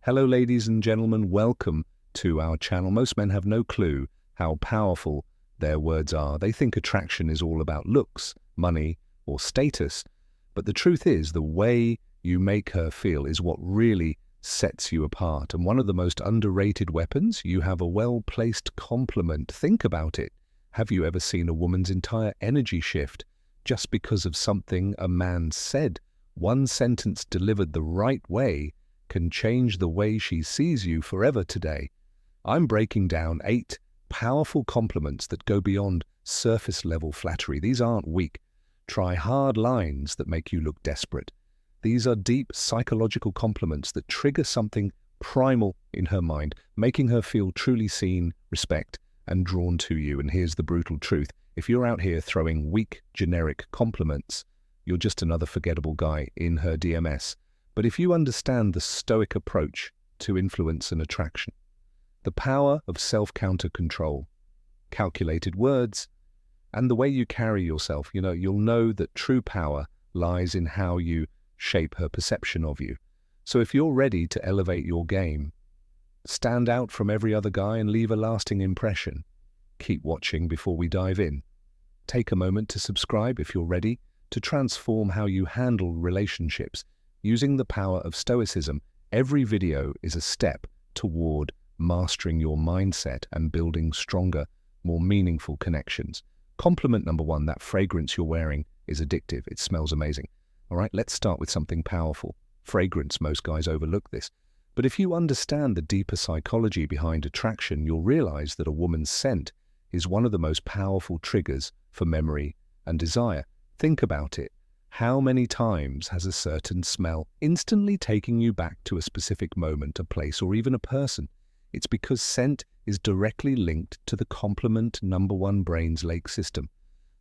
Hello, ladies and gentlemen. Welcome to our channel. Most men have no clue how powerful their words are. They think attraction is all about looks, money, or status. But the truth is, the way you make her feel is what really sets you apart. And one of the most underrated weapons, you have a well-placed compliment. Think about it. Have you ever seen a woman's entire energy shift just because of something a man said? One sentence delivered the right way can change the way she sees you forever today. I'm breaking down 8 powerful compliments that go beyond surface-level flattery. These aren't weak, try-hard lines that make you look desperate. These are deep psychological compliments that trigger something primal in her mind, making her feel truly seen, respect, and drawn to you. And here's the brutal truth. If you're out here throwing weak, generic compliments, you're just another forgettable guy in her DMS. But if you understand the stoic approach to influence and attraction, the power of self-counter control, calculated words, and the way you carry yourself, you'll know that true power lies in how you shape her perception of you. So if you're ready to elevate your game, stand out from every other guy and leave a lasting impression, keep watching before we dive in. Take a moment to subscribe if you're ready to transform how you handle relationships. Using the power of stoicism, every video is a step toward mastering your mindset and building stronger, more meaningful connections. Compliment number 1, that fragrance you're wearing is addictive. It smells amazing. All right, let's start with something powerful. Fragrance, most guys overlook this. But if you understand the deeper psychology behind attraction, you'll realize that a woman's scent is one of the most powerful triggers for memory and desire. Think about it. How many times has a certain smell instantly taken you back to a specific moment, a place, or even a person? It's because scent is directly linked to the complement number 1 brain's lake system,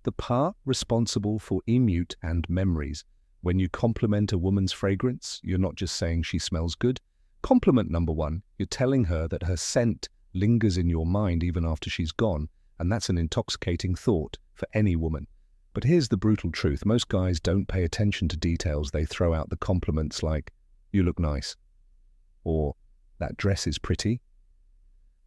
the part responsible for immute and memories. When you compliment a woman's fragrance, you're not just saying she smells good. Compliment number 1, you're telling her that her scent lingers in your mind even after she's gone, and that's an intoxicating thought for any woman. But here's the brutal truth. Most guys don't pay attention to details. They throw out the compliments like, "You look nice," or "That dress is pretty."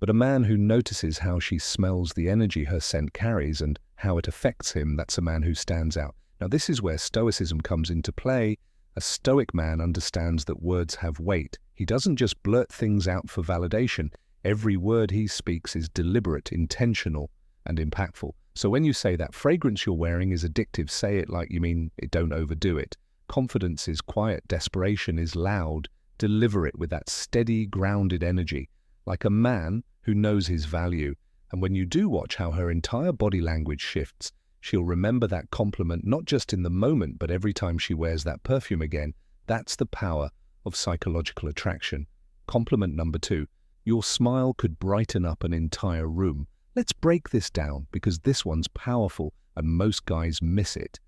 But a man who notices how she smells, the energy her scent carries, and how it affects him, that's a man who stands out. Now, this is where stoicism comes into play. A stoic man understands that words have weight. He doesn't just blurt things out for validation. Every word he speaks is deliberate, intentional, and impactful. So when you say that fragrance you're wearing is addictive, say it like you mean it, don't overdo it. Confidence is quiet, desperation is loud. Deliver it with that steady, grounded energy, like a man who knows his value. And when you do watch how her entire body language shifts, she'll remember that compliment not just in the moment, but every time she wears that perfume again. That's the power of psychological attraction. Compliment number 2, your smile could brighten up an entire room. Let's break this down because this one's powerful and most guys miss it.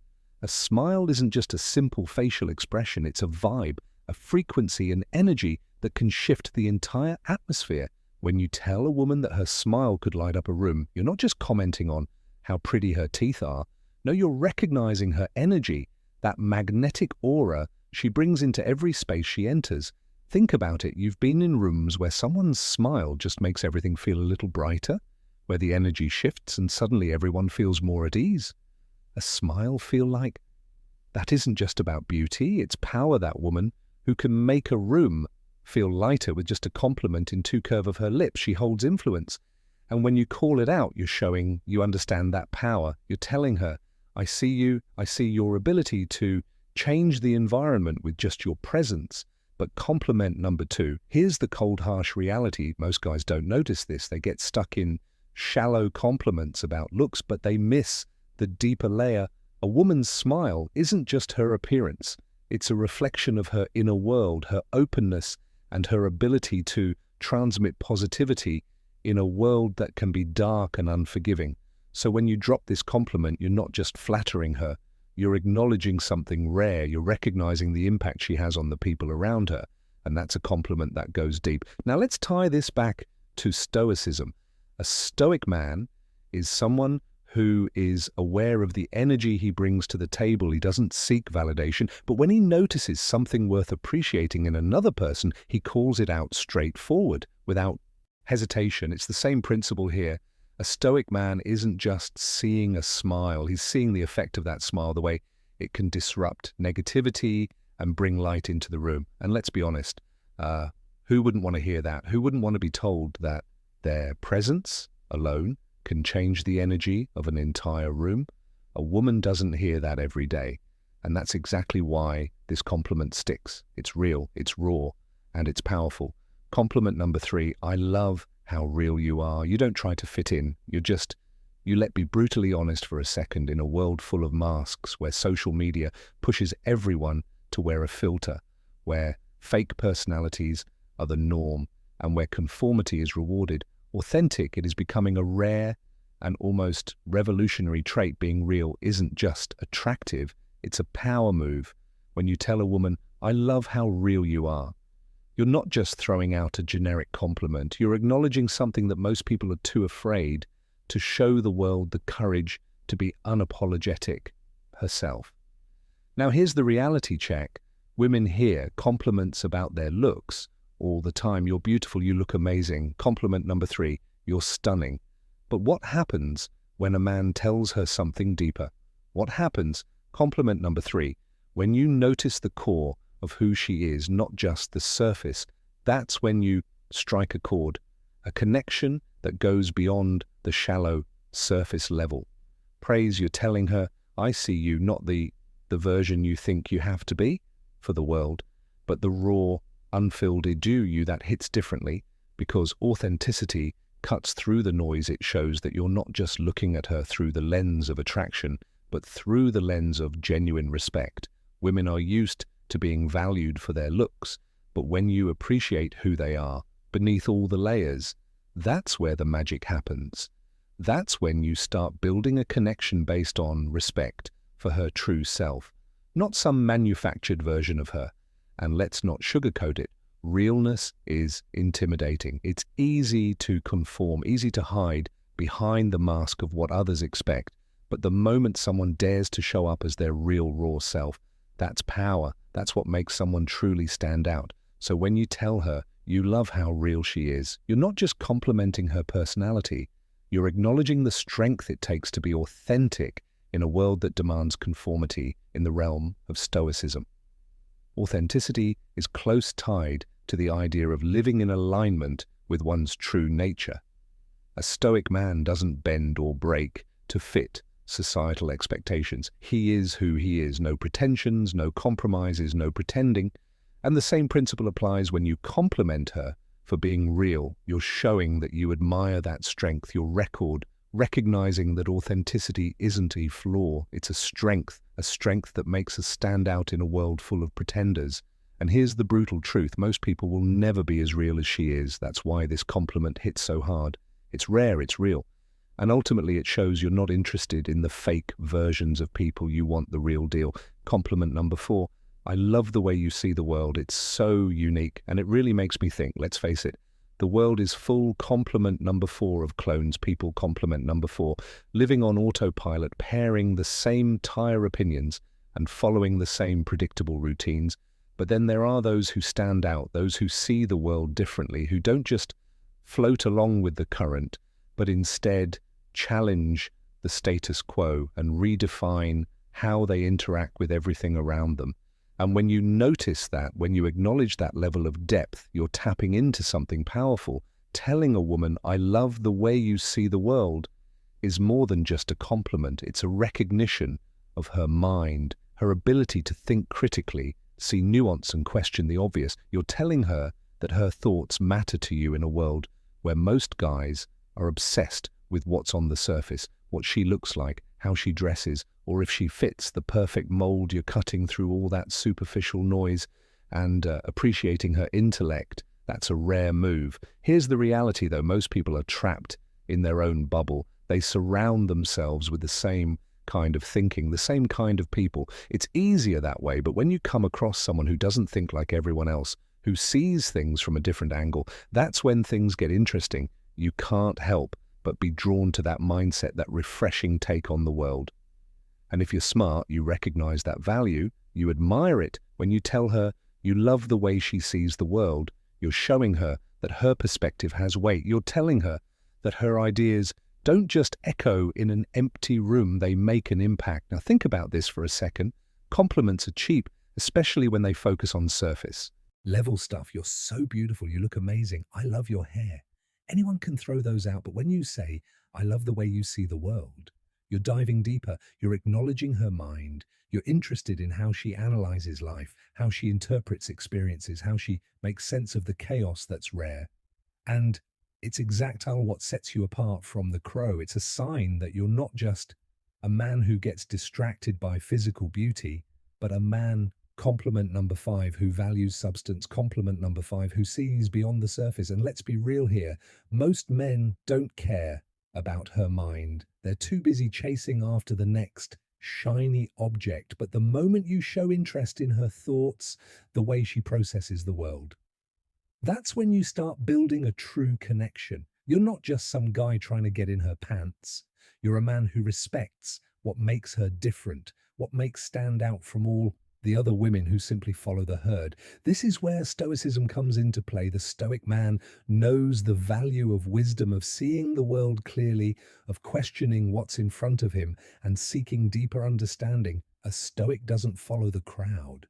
A smile isn't just a simple facial expression, it's a vibe, a frequency and energy that can shift the entire atmosphere. When you tell a woman that her smile could light up a room, you're not just commenting on how pretty her teeth are. No, you're recognizing her energy, that magnetic aura she brings into every space she enters. Think about it. You've been in rooms where someone's smile just makes everything feel a little brighter, where the energy shifts and suddenly everyone feels more at ease. A smile feel like? That isn't just about beauty, it's power, that woman who can make a room feel lighter with just a compliment in 2 curve of her lips. She holds influence. And when you call it out, you're showing you understand that power. You're telling her, I see you, I see your ability to change the environment with just your presence. But compliment number 2, here's the cold, harsh reality. Most guys don't notice this. They get stuck in shallow compliments about looks, but they miss the deeper layer. A woman's smile isn't just her appearance. It's a reflection of her inner world, her openness, and her ability to transmit positivity in a world that can be dark and unforgiving. So when you drop this compliment, you're not just flattering her, you're acknowledging something rare, you're recognizing the impact she has on the people around her, and that's a compliment that goes deep. Now let's tie this back to stoicism. A stoic man is someone who is aware of the energy he brings to the table. He doesn't seek validation, but when he notices something worth appreciating in another person, he calls it out straightforward, without hesitation. It's the same principle here. A stoic man isn't just seeing a smile, he's seeing the effect of that smile, the way it can disrupt negativity and bring light into the room. And let's be honest, who wouldn't want to hear that? Who wouldn't want to be told that their presence alone can change the energy of an entire room? A woman doesn't hear that every day. And that's exactly why this compliment sticks. It's real, it's raw, and it's powerful. Compliment number 3, I love how real you are. You don't try to fit in. You let be brutally honest for a second in a world full of masks, where social media pushes everyone to wear a filter, where fake personalities are the norm, and where conformity is rewarded. Authentic, it is becoming a rare and almost revolutionary trait. Being real isn't just attractive, it's a power move. When you tell a woman, I love how real you are, you're not just throwing out a generic compliment, you're acknowledging something that most people are too afraid to show the world: the courage to be unapologetic herself. Now here's the reality check. Women hear compliments about their looks all the time. You're beautiful, you look amazing. Compliment number 3, you're stunning. But what happens when a man tells her something deeper? What happens? Compliment number 3, when you notice the core of who she is, not just the surface, that's when you strike a chord, a connection that goes beyond the shallow surface level. Praise, you're telling her, I see you, not the version you think you have to be for the world, but the raw, unfiltered you that hits differently, because authenticity cuts through the noise. It shows that you're not just looking at her through the lens of attraction, but through the lens of genuine respect. Women are used to being valued for their looks, but when you appreciate who they are beneath all the layers, that's where the magic happens. That's when you start building a connection based on respect for her true self, not some manufactured version of her. And let's not sugarcoat it. Realness is intimidating. It's easy to conform, easy to hide behind the mask of what others expect. But the moment someone dares to show up as their real, raw self, that's power. That's what makes someone truly stand out. So when you tell her you love how real she is, you're not just complimenting her personality, you're acknowledging the strength it takes to be authentic in a world that demands conformity in the realm of stoicism. Authenticity is close tied to the idea of living in alignment with one's true nature. A stoic man doesn't bend or break to fit societal expectations. He is who he is, no pretensions, no compromises, no pretending. And the same principle applies when you compliment her for being real. You're showing that you admire that strength, your record, recognizing that authenticity isn't a flaw, it's a strength that makes us stand out in a world full of pretenders. And here's the brutal truth: most people will never be as real as she is. That's why this compliment hits so hard. It's rare, it's real. And ultimately it shows you're not interested in the fake versions of people, you want the real deal. Compliment number 4, I love the way you see the world. It's so unique, and it really makes me think. Let's face it, the world is full. Compliment number 4 of clones. People. Compliment number 4, living on autopilot, pairing the same tire opinions and following the same predictable routines. But then there are those who stand out, those who see the world differently, who don't just float along with the current, but instead challenge the status quo and redefine how they interact with everything around them. And when you notice that, when you acknowledge that level of depth, you're tapping into something powerful. Telling a woman, I love the way you see the world, is more than just a compliment. It's a recognition of her mind, her ability to think critically, see nuance and question the obvious. You're telling her that her thoughts matter to you in a world where most guys are obsessed with what's on the surface, what she looks like, how she dresses, or if she fits the perfect mold. You're cutting through all that superficial noise and appreciating her intellect. That's a rare move. Here's the reality, though. Most people are trapped in their own bubble. They surround themselves with the same kind of thinking, the same kind of people. It's easier that way, but when you come across someone who doesn't think like everyone else, who sees things from a different angle, that's when things get interesting. You can't help but be drawn to that mindset, that refreshing take on the world. And if you're smart, you recognize that value, you admire it when you tell her you love the way she sees the world. You're showing her that her perspective has weight. You're telling her that her ideas don't just echo in an empty room, they make an impact. Now think about this for a second. Compliments are cheap, especially when they focus on surface level stuff. You're so beautiful. You look amazing. I love your hair. Anyone can throw those out, but when you say, I love the way you see the world, you're diving deeper. You're acknowledging her mind. You're interested in how she analyzes life, how she interprets experiences, how she makes sense of the chaos that's rare. And it's exactly what sets you apart from the crow. It's a sign that you're not just a man who gets distracted by physical beauty, but a man, compliment number five, who values substance, compliment number five, who sees beyond the surface. And let's be real here, most men don't care about her mind. They're too busy chasing after the next shiny object. But the moment you show interest in her thoughts, the way she processes the world, that's when you start building a true connection. You're not just some guy trying to get in her pants. You're a man who respects what makes her different, what makes stand out from all the other women who simply follow the herd. This is where Stoicism comes into play. The Stoic man knows the value of wisdom, of seeing the world clearly, of questioning what's in front of him and seeking deeper understanding. A Stoic doesn't follow the crowd.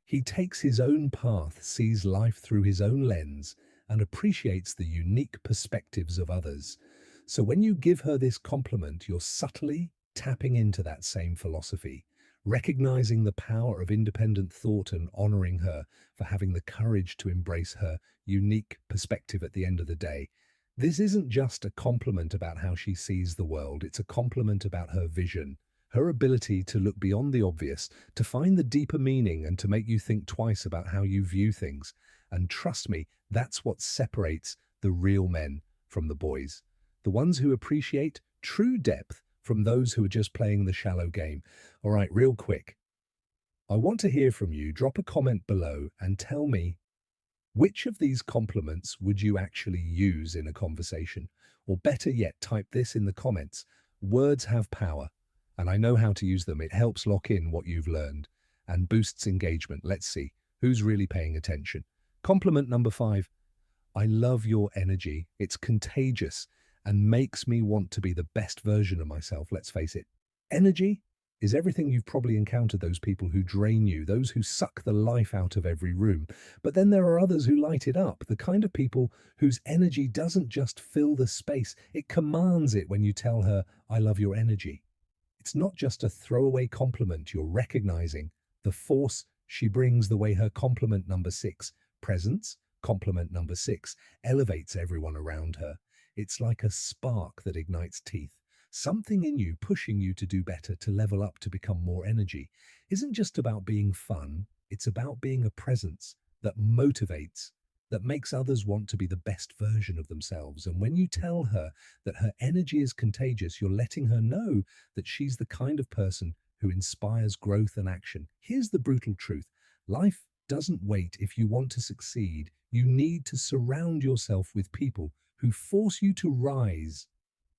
He takes his own path, sees life through his own lens, and appreciates the unique perspectives of others. So when you give her this compliment, you're subtly tapping into that same philosophy, recognizing the power of independent thought and honoring her for having the courage to embrace her unique perspective at the end of the day. This isn't just a compliment about how she sees the world, it's a compliment about her vision, her ability to look beyond the obvious, to find the deeper meaning and to make you think twice about how you view things. And trust me, that's what separates the real men from the boys. The ones who appreciate true depth from those who are just playing the shallow game. All right, real quick. I want to hear from you. Drop a comment below and tell me, which of these compliments would you actually use in a conversation? Or better yet, type this in the comments. Words have power, and I know how to use them. It helps lock in what you've learned and boosts engagement. Let's see who's really paying attention. Compliment number five. I love your energy. It's contagious and makes me want to be the best version of myself. Let's face it. Energy is everything. You've probably encountered those people who drain you, those who suck the life out of every room. But then there are others who light it up, the kind of people whose energy doesn't just fill the space, it commands it. When you tell her, I love your energy, it's not just a throwaway compliment. You're recognizing the force she brings. The way her compliment number six, presence, compliment number six, elevates everyone around her. It's like a spark that ignites teeth. Something in you pushing you to do better, to level up, to become more energy. Isn't just about being fun, it's about being a presence that motivates, that makes others want to be the best version of themselves. And when you tell her that her energy is contagious, you're letting her know that she's the kind of person who inspires growth and action. Here's the brutal truth. Life doesn't wait. If you want to succeed, you need to surround yourself with people who force you to rise.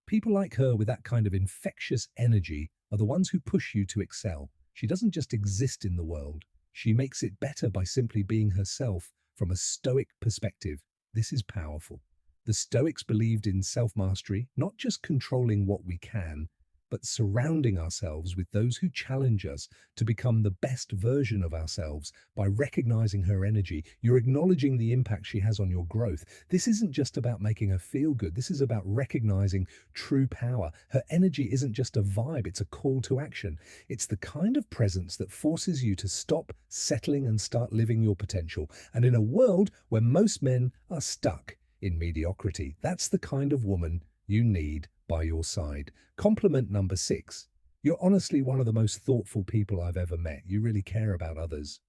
People like her with that kind of infectious energy are the ones who push you to excel. She doesn't just exist in the world. She makes it better by simply being herself from a Stoic perspective. This is powerful. The Stoics believed in self-mastery, not just controlling what we can, but surrounding ourselves with those who challenge us to become the best version of ourselves. By recognizing her energy, you're acknowledging the impact she has on your growth. This isn't just about making her feel good. This is about recognizing true power. Her energy isn't just a vibe, it's a call to action. It's the kind of presence that forces you to stop settling and start living your potential. And in a world where most men are stuck in mediocrity, that's the kind of woman you need by your side. Compliment number six. You're honestly one of the most thoughtful people I've ever met. You really care about others.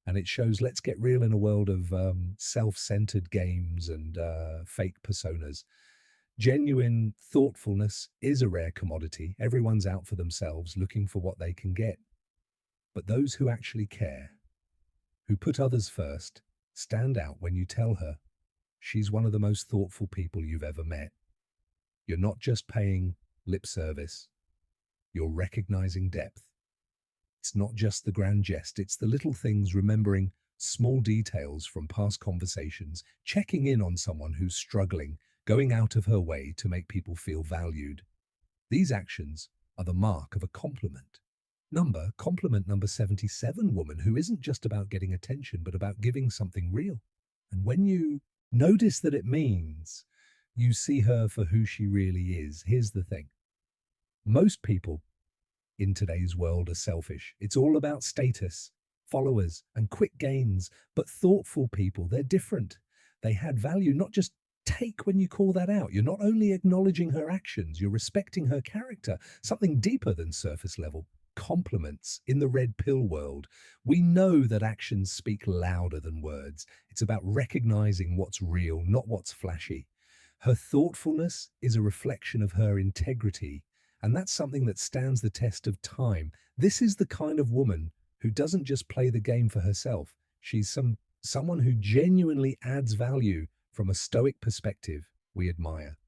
And it shows. Let's get real in a world of self-centered games and fake personas. Genuine thoughtfulness is a rare commodity. Everyone's out for themselves, looking for what they can get. But those who actually care, who put others first, stand out when you tell her she's one of the most thoughtful people you've ever met. You're not just paying lip service, you're recognizing depth. It's not just the grand jest, it's the little things, remembering small details from past conversations, checking in on someone who's struggling, going out of her way to make people feel valued. These actions are the mark of a compliment number 77 woman who isn't just about getting attention, but about giving something real. And when you notice that it means you see her for who she really is, here's the thing. Most people in today's world are selfish. It's all about status, followers, and quick gains. But thoughtful people, they're different. They had value, not just take when you call that out. You're not only acknowledging her actions, you're respecting her character, something deeper than surface level. Compliments in the red pill world. We know that actions speak louder than words. It's about recognizing what's real, not what's flashy. Her thoughtfulness is a reflection of her integrity, and that's something that stands the test of time. This is the kind of woman who doesn't just play the game for herself. She's someone who genuinely adds value from a stoic perspective we admire.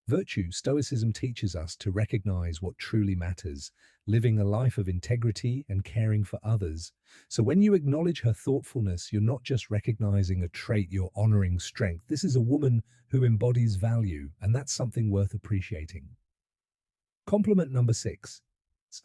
Virtue, Stoicism teaches us to recognize what truly matters, living a life of integrity and caring for others. So when you acknowledge her thoughtfulness, you're not just recognizing a trait, you're honoring strength. This is a woman who embodies value, and that's something worth appreciating. Compliment number 6.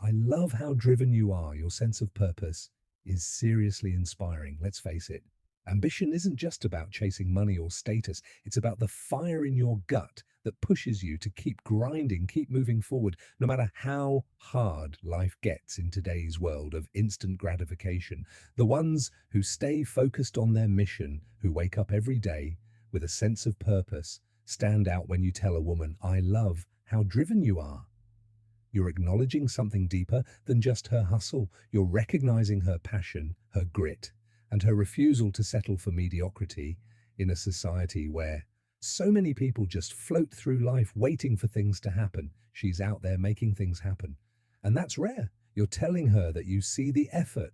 I love how driven you are. Your sense of purpose is seriously inspiring. Let's face it. Ambition isn't just about chasing money or status. It's about the fire in your gut that pushes you to keep grinding, keep moving forward, no matter how hard life gets in today's world of instant gratification. The ones who stay focused on their mission, who wake up every day with a sense of purpose, stand out. When you tell a woman, I love how driven you are, you're acknowledging something deeper than just her hustle. You're recognizing her passion, her grit, and her refusal to settle for mediocrity in a society where so many people just float through life waiting for things to happen. She's out there making things happen. And that's rare. You're telling her that you see the effort,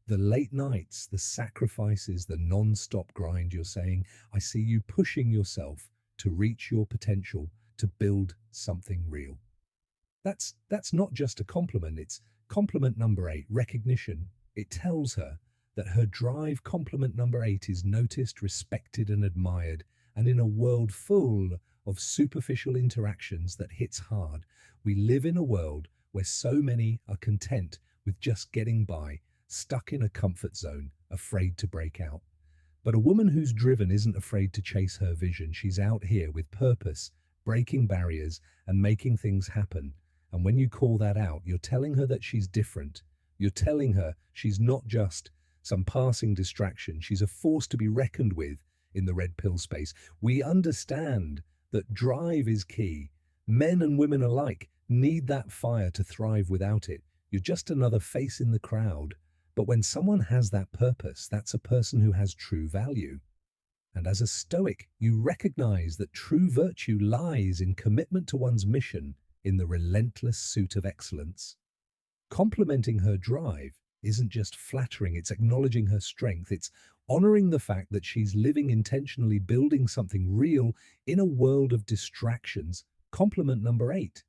the late nights, the sacrifices, the non-stop grind. You're saying, I see you pushing yourself to reach your potential, to build something real. That's not just a compliment, it's compliment number 8, recognition. It tells her that her drive, compliment number 8, is noticed, respected, and admired. And in a world full of superficial interactions that hits hard, we live in a world where so many are content with just getting by, stuck in a comfort zone, afraid to break out. But a woman who's driven isn't afraid to chase her vision. She's out here with purpose, breaking barriers and making things happen. And when you call that out, you're telling her that she's different. You're telling her she's not just some passing distraction. She's a force to be reckoned with in the red pill space. We understand that drive is key. Men and women alike need that fire to thrive. Without it, you're just another face in the crowd. But when someone has that purpose, that's a person who has true value. And as a Stoic, you recognize that true virtue lies in commitment to one's mission, in the relentless suit of excellence. Complimenting her drive isn't just flattering, it's acknowledging her strength, it's honoring the fact that she's living intentionally, building something real in a world of distractions. Compliment number 8.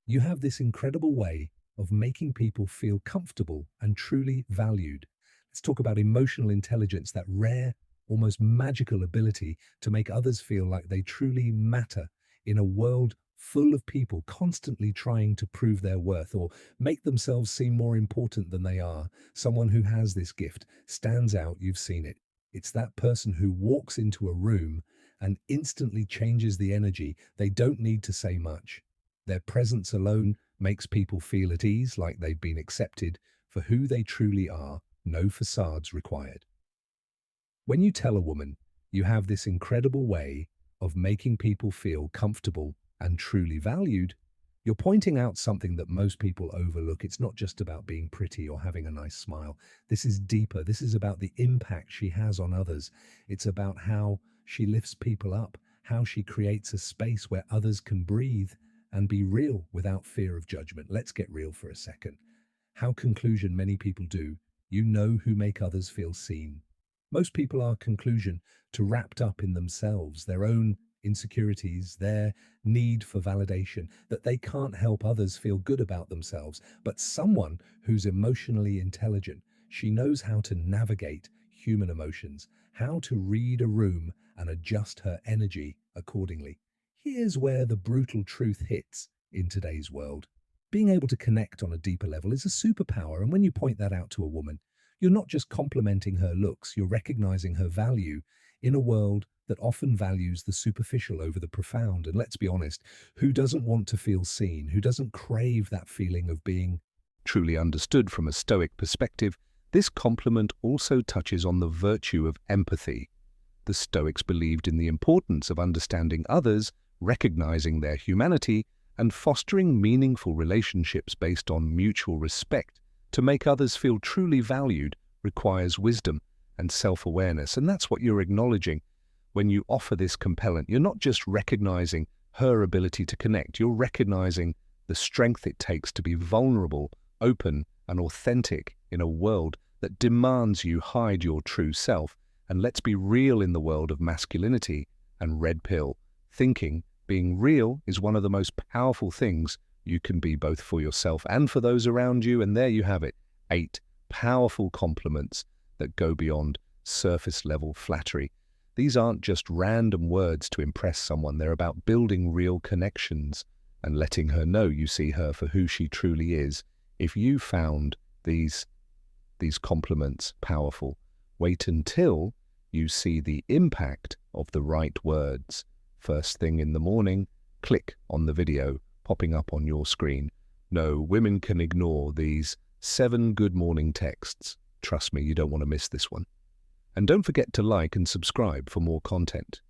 You have this incredible way of making people feel comfortable and truly valued. Let's talk about emotional intelligence, that rare, almost magical ability to make others feel like they truly matter in a world full of people constantly trying to prove their worth or make themselves seem more important than they are. Someone who has this gift stands out. You've seen it. It's that person who walks into a room and instantly changes the energy. They don't need to say much. Their presence alone makes people feel at ease, like they've been accepted for who they truly are. No facades required. When you tell a woman you have this incredible way of making people feel comfortable and truly valued, you're pointing out something that most people overlook. It's not just about being pretty or having a nice smile. This is deeper. This is about the impact she has on others. It's about how she lifts people up, how she creates a space where others can breathe and be real without fear of judgment. Let's get real for a second. How conclusion many people do, you know, who make others feel seen. Most people are conclusion to wrapped up in themselves, their own insecurities, their need for validation, that they can't help others feel good about themselves. But someone who's emotionally intelligent, she knows how to navigate human emotions, how to read a room and adjust her energy accordingly. Here's where the brutal truth hits in today's world. Being able to connect on a deeper level is a superpower, and when you point that out to a woman, you're not just complimenting her looks, you're recognizing her value in a world that often values the superficial over the profound. And let's be honest, who doesn't want to feel seen? Who doesn't crave that feeling of being truly understood from a Stoic perspective? This compliment also touches on the virtue of empathy. The Stoics believed in the importance of understanding others, recognizing their humanity, and fostering meaningful relationships based on mutual respect. To make others feel truly valued requires wisdom and self-awareness, and that's what you're acknowledging when you offer this compellant. You're not just recognizing her ability to connect, you're recognizing the strength it takes to be vulnerable, open, and authentic in a world that demands you hide your true self. And let's be real, in the world of masculinity and red pill thinking, being real is one of the most powerful things you can be, both for yourself and for those around you. And there you have it, 8 powerful compliments that go beyond surface level flattery. These aren't just random words to impress someone. They're about building real connections and letting her know you see her for who she truly is. If you found these compliments powerful, wait until you see the impact of the right words. First thing in the morning, click on the video popping up on your screen. No, women can ignore these 7 good morning texts. Trust me, you don't want to miss this one. And don't forget to like and subscribe for more content.